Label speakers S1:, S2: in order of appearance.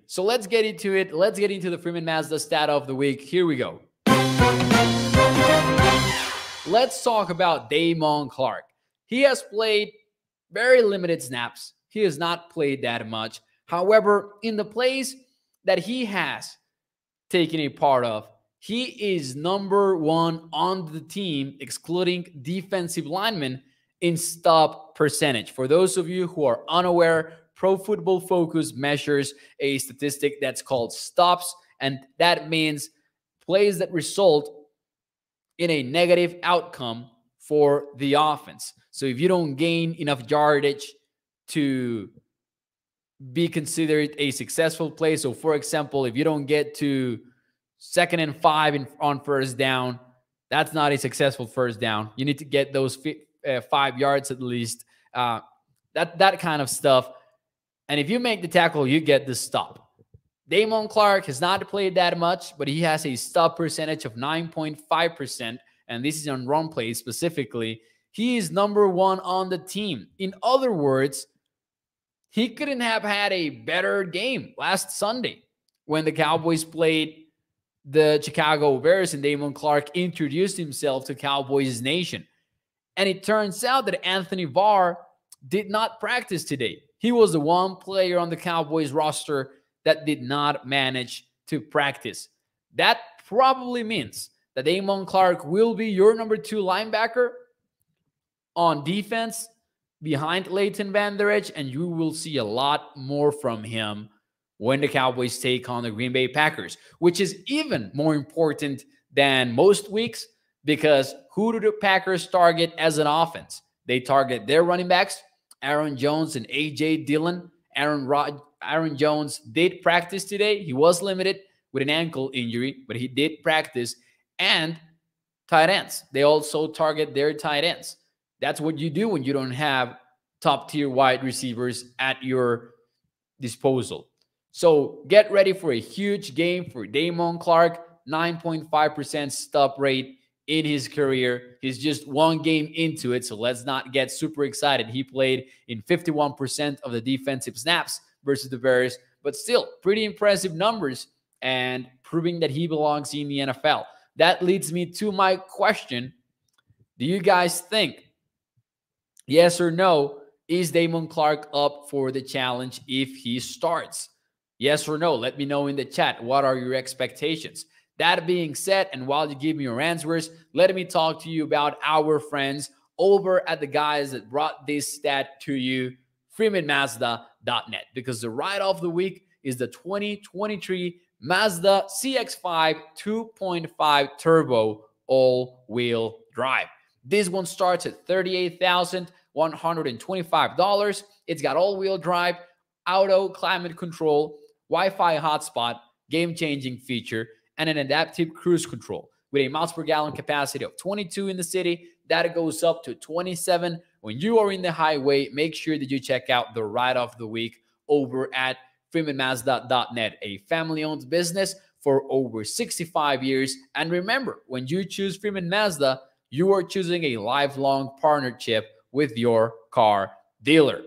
S1: So let's get into it. Let's get into the Freeman Mazda stat of the week. Here we go. Let's talk about Damon Clark. He has played very limited snaps. He has not played that much. However, in the plays that he has taken a part of, he is number one on the team, excluding defensive linemen, in stop percentage. For those of you who are unaware, Pro Football Focus measures a statistic that's called stops, and that means plays that result in a negative outcome for the offense. So if you don't gain enough yardage to be considered a successful play, so for example, if you don't get to 2nd and 5 on first down, that's not a successful first down. You need to get those 5 yards at least, that kind of stuff. And if you make the tackle, you get the stop. Damon Clark has not played that much, but he has a stop percentage of 9.5%, and this is on run plays specifically. He is number one on the team. In other words, he couldn't have had a better game last Sunday when the Cowboys played the Chicago Bears and Damon Clark introduced himself to Cowboys Nation. And it turns out that Anthony Barr did not practice today. He was the one player on the Cowboys roster that did not manage to practice. That probably means that Damon Clark will be your number 2 linebacker on defense behind Leighton Vander Esch, and you will see a lot more from him when the Cowboys take on the Green Bay Packers, which is even more important than most weeks, because who do the Packers target as an offense? They target their running backs, Aaron Jones and A.J. Dillon. Aaron Jones did practice today. He was limited with an ankle injury, but he did practice. And tight ends. They also target their tight ends. That's what you do when you don't have top-tier wide receivers at your disposal. So get ready for a huge game for Damon Clark. 9.5% stop rate in his career. He's just one game into it, so let's not get super excited. He played in 51% of the defensive snaps versus the Bears, but still pretty impressive numbers and proving that he belongs in the NFL. That leads me to my question. Do you guys think, yes or no, is Damon Clark up for the challenge if he starts? Yes or no? Let me know in the chat. What are your expectations? That being said, and while you give me your answers, let me talk to you about our friends over at the guys that brought this stat to you, FreemanMazda.net, because the ride of the week is the 2023 Mazda CX-5 2.5 Turbo all-wheel drive. This one starts at $38,125. It's got all-wheel drive, auto climate control, Wi-Fi hotspot, game-changing feature, and an adaptive cruise control. With a miles per gallon capacity of 22 in the city, that goes up to 27 when you are in the highway. Make sure that you check out the ride of the week over at FreemanMazda.net, a family-owned business for over 65 years. And remember, when you choose Freeman Mazda, you are choosing a lifelong partnership with your car dealer.